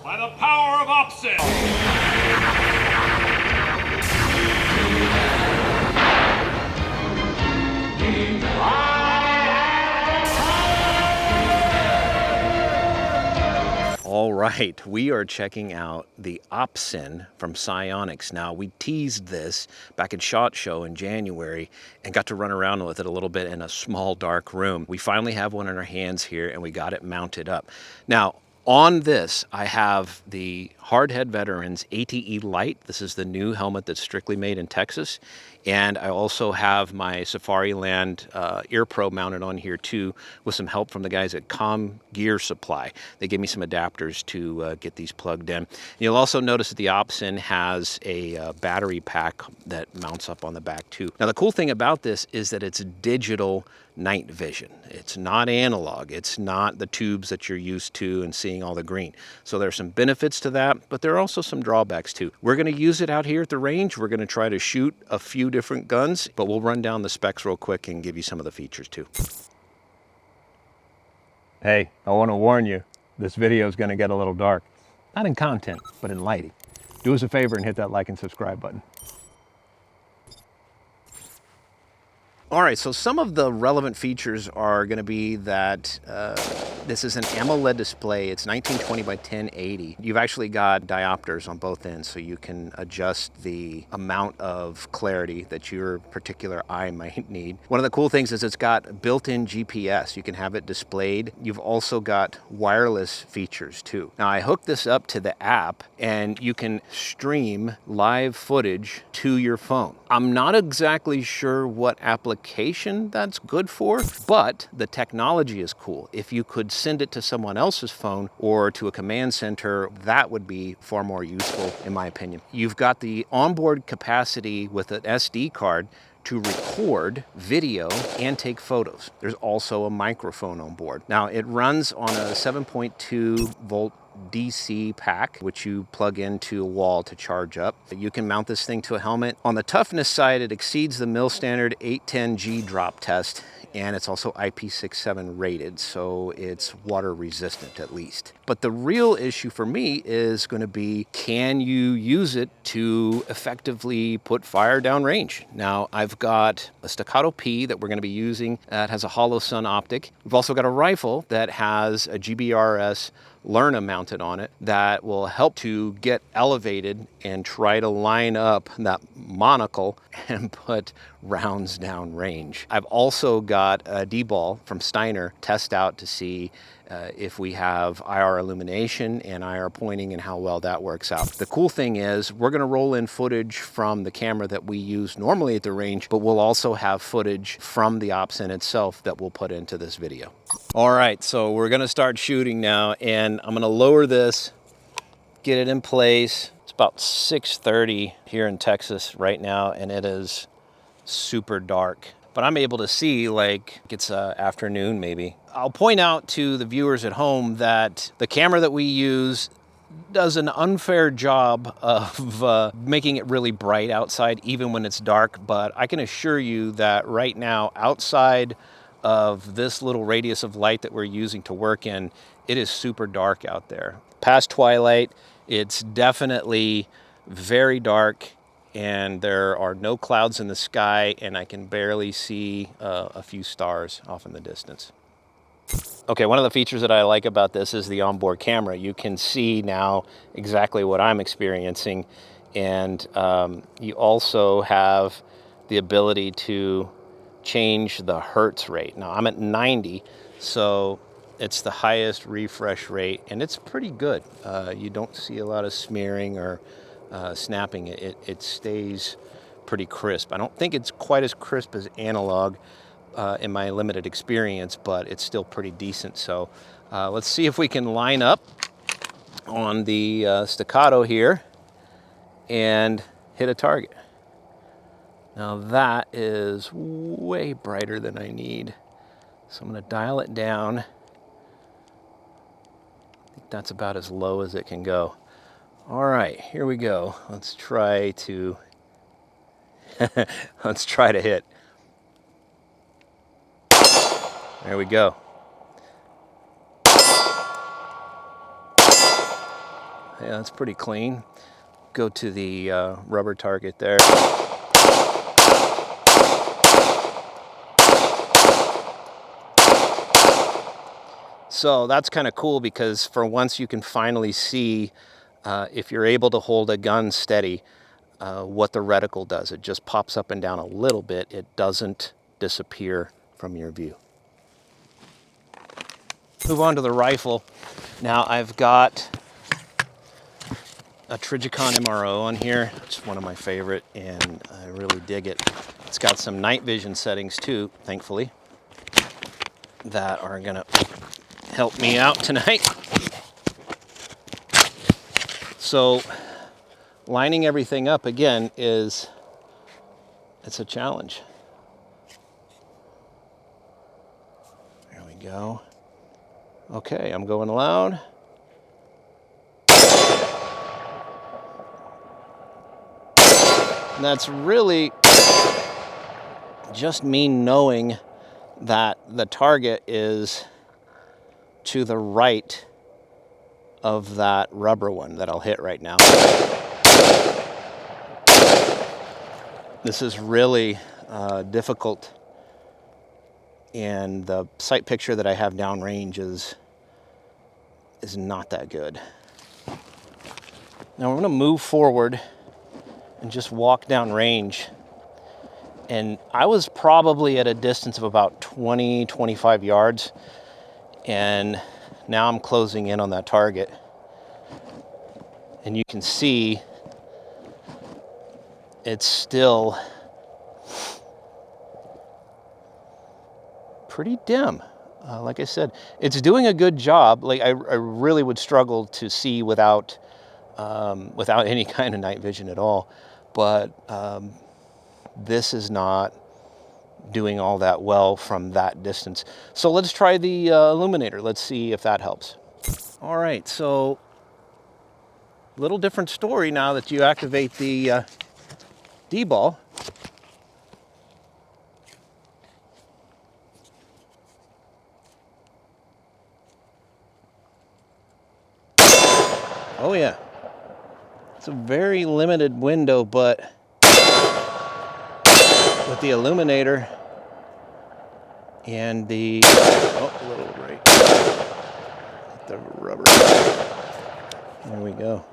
by the power of Opsin. All right, we are checking out the Opsin from Sionyx. Now, we teased this back at SHOT Show in January and got to run around with it a little bit in a small, dark room. We finally have one in our hands here, and we got it mounted up. Now, on this, I have the Hardhead Veterans ATE Lite. This is the new helmet that's strictly made in Texas. And I also have my Safariland Ear Pro mounted on here too, with some help from the guys at Com Gear Supply. They gave me some adapters to get these plugged in. You'll also notice that the Opsin has a battery pack that mounts up on the back too. Now the cool thing about this is that it's digital night vision. It's not analog. It's not the tubes that you're used to and seeing all the green. So there's some benefits to that, but there are also some drawbacks too. We're going to use it out here at the range. We're going to try to shoot a few different guns, but we'll run down the specs real quick and give you some of the features too. Hey, I want to warn you, this video is going to get a little dark. Not in content, but in lighting. Do us a favor and hit that like and subscribe button. All right, so some of the relevant features are going to be that this is an AMOLED display. It's 1920 by 1080. You've actually got diopters on both ends, so you can adjust the amount of clarity that your particular eye might need. One of the cool things is it's got built-in GPS. You can have it displayed. You've also got wireless features too. Now, I hooked this up to the app, and you can stream live footage to your phone. I'm not exactly sure what application that's good for, but the technology is cool. If you could send it to someone else's phone or to a command center, that would be far more useful in my opinion. You've got the onboard capacity with an SD card to record video and take photos. There's also a microphone on board. Now it runs on a 7.2 volt DC pack, which you plug into a wall to charge up. You can mount this thing to a helmet. On the toughness side, it exceeds the mil standard 810G drop test, and it's also IP67 rated, so it's water resistant at least. But the real issue for me is going to be, can you use it to effectively put fire downrange? Now, I've got a Staccato P that we're going to be using that has a hollow sun optic. We've also got a rifle that has a GBRS Lerna mounted on it that will help to get elevated and try to line up that monocle and put rounds down range. I've also got a D-ball from Steiner test out to see if we have IR illumination and IR pointing and how well that works out. The cool thing is we're going to roll in footage from the camera that we use normally at the range, but we'll also have footage from the Opsin itself that we'll put into this video. All right, so we're going to start shooting now, and I'm going to lower this, get it in place. It's about 6:30 here in Texas right now, and it is super dark. But I'm able to see like it's afternoon maybe. I'll point out to the viewers at home that the camera that we use does an unfair job of making it really bright outside even when it's dark, but I can assure you that right now outside of this little radius of light that we're using to work in, it is super dark out there. Past twilight, it's definitely very dark, and there are no clouds in the sky, and I can barely see a few stars off in the distance. Okay, one of the features that I like about this is the onboard camera. You can see now exactly what I'm experiencing, and you also have the ability to change the hertz rate. Now I'm at 90, so it's the highest refresh rate, and it's pretty good. You don't see a lot of smearing or snapping. It stays pretty crisp. I don't think it's quite as crisp as analog in my limited experience, but it's still pretty decent. So let's see if we can line up on the Staccato here and hit a target. Now that is way brighter than I need, so I'm going to dial it down. I think that's about as low as it can go. All right, here we go. Let's try to hit. There we go. Yeah, that's pretty clean. Go to the rubber target there. So that's kind of cool because for once you can finally see, if you're able to hold a gun steady, what the reticle does. It just pops up and down a little bit. It doesn't disappear from your view. Move on to the rifle. Now I've got a Trijicon MRO on here. It's one of my favorite and I really dig it. It's got some night vision settings too, thankfully, that are gonna help me out tonight. So lining everything up again it's a challenge. There we go. Okay, I'm going loud. And that's really just me knowing that the target is to the right of that rubber one that I'll hit right now. This is really difficult, and the sight picture that I have downrange is not that good. Now we're going to move forward and just walk down range. And I was probably at a distance of about 20-25 yards, and now I'm closing in on that target. And you can see it's still pretty dim. Like I said, it's doing a good job. Like I really would struggle to see without any kind of night vision at all. But this is not doing all that well from that distance. So let's try the illuminator. Let's see if that helps. All right, so little different story now that you activate the D-ball. Oh yeah, it's a very limited window, but with the illuminator and the, oh, a little right, the rubber, there we go,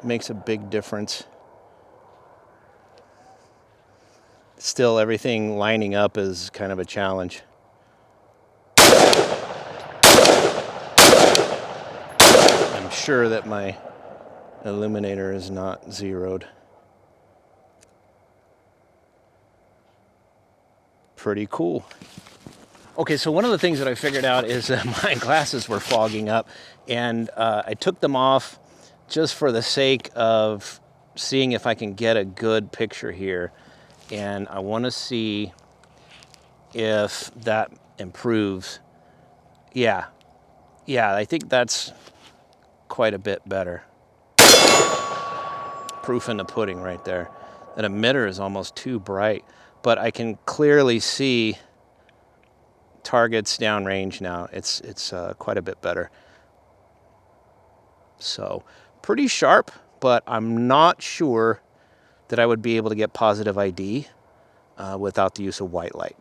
makes a big difference. Still, everything lining up is kind of a challenge. I'm sure that my illuminator is not zeroed. Pretty cool. Okay, so one of the things that I figured out is that my glasses were fogging up, and I took them off just for the sake of seeing if I can get a good picture here. And I want to see if that improves. Yeah, I think that's quite a bit better. Proof in the pudding right there. That emitter is almost too bright, but I can clearly see targets downrange now. It's quite a bit better. So pretty sharp, but I'm not sure that I would be able to get positive ID without the use of white light.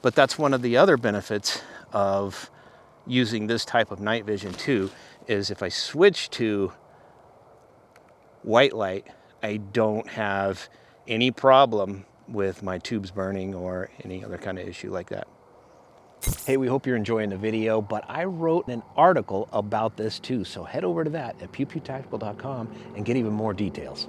But that's one of the other benefits of using this type of night vision too, is if I switch to white light, I don't have any problem with my tubes burning or any other kind of issue like that. Hey, we hope you're enjoying the video, but I wrote an article about this too, so head over to that at pewpewtactical.com and get even more details.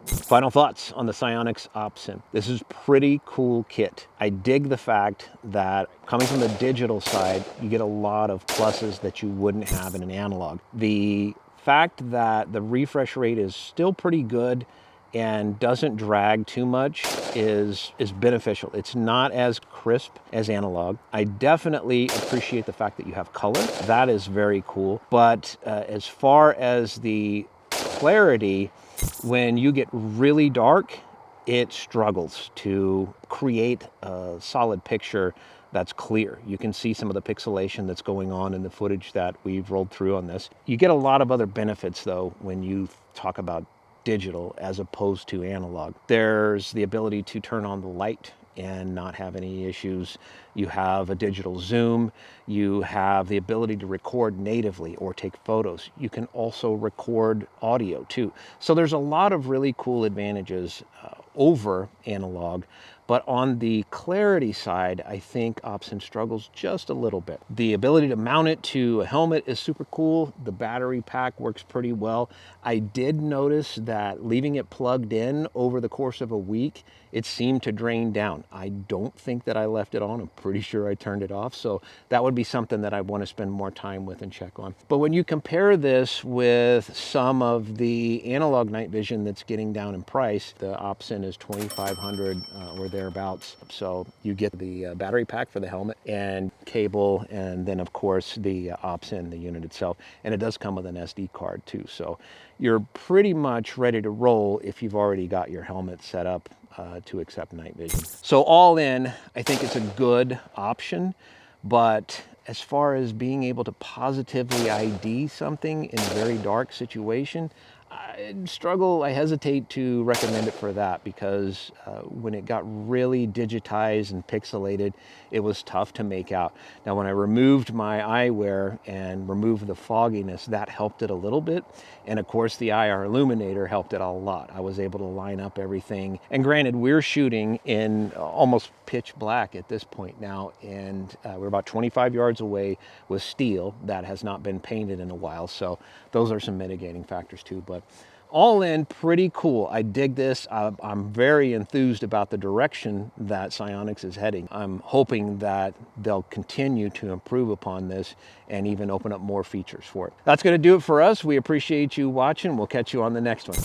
Final thoughts on the Sionyx Opsin. This is pretty cool kit. I dig the fact that coming from the digital side, you get a lot of pluses that you wouldn't have in an analog. The fact that the refresh rate is still pretty good and doesn't drag too much is beneficial. It's not as crisp as analog. I definitely appreciate the fact that you have color. That is very cool. But as far as the clarity, when you get really dark, it struggles to create a solid picture that's clear. You can see some of the pixelation that's going on in the footage that we've rolled through on this. You get a lot of other benefits though when you talk about digital as opposed to analog. There's the ability to turn on the light and not have any issues. You have a digital zoom. You have the ability to record natively or take photos. You can also record audio too. So there's a lot of really cool advantages over analog. But on the clarity side, I think Opsin struggles just a little bit. The ability to mount it to a helmet is super cool. The battery pack works pretty well. I did notice that leaving it plugged in over the course of a week, it seemed to drain down. I don't think that I left it on. I'm pretty sure I turned it off. So that would be something that I want to spend more time with and check on. But when you compare this with some of the analog night vision that's getting down in price, the Opsin is $2,500 or thereabouts. So you get the battery pack for the helmet and cable, and then of course the Opsin, the unit itself. And it does come with an SD card too. So you're pretty much ready to roll if you've already got your helmet set up to accept night vision. So all in, I think it's a good option, but as far as being able to positively ID something in a very dark situation, I hesitate to recommend it for that, because when it got really digitized and pixelated, it was tough to make out. Now, when I removed my eyewear and removed the fogginess, that helped it a little bit. And of course, the IR illuminator helped it a lot. I was able to line up everything. And granted, we're shooting in almost pitch black at this point now, and we're about 25 yards away with steel that has not been painted in a while. So those are some mitigating factors too. But all in, pretty cool. I dig this. I'm very enthused about the direction that Sionyx is heading. I'm hoping that they'll continue to improve upon this and even open up more features for it. That's going to do it for us. We appreciate you watching. We'll catch you on the next one.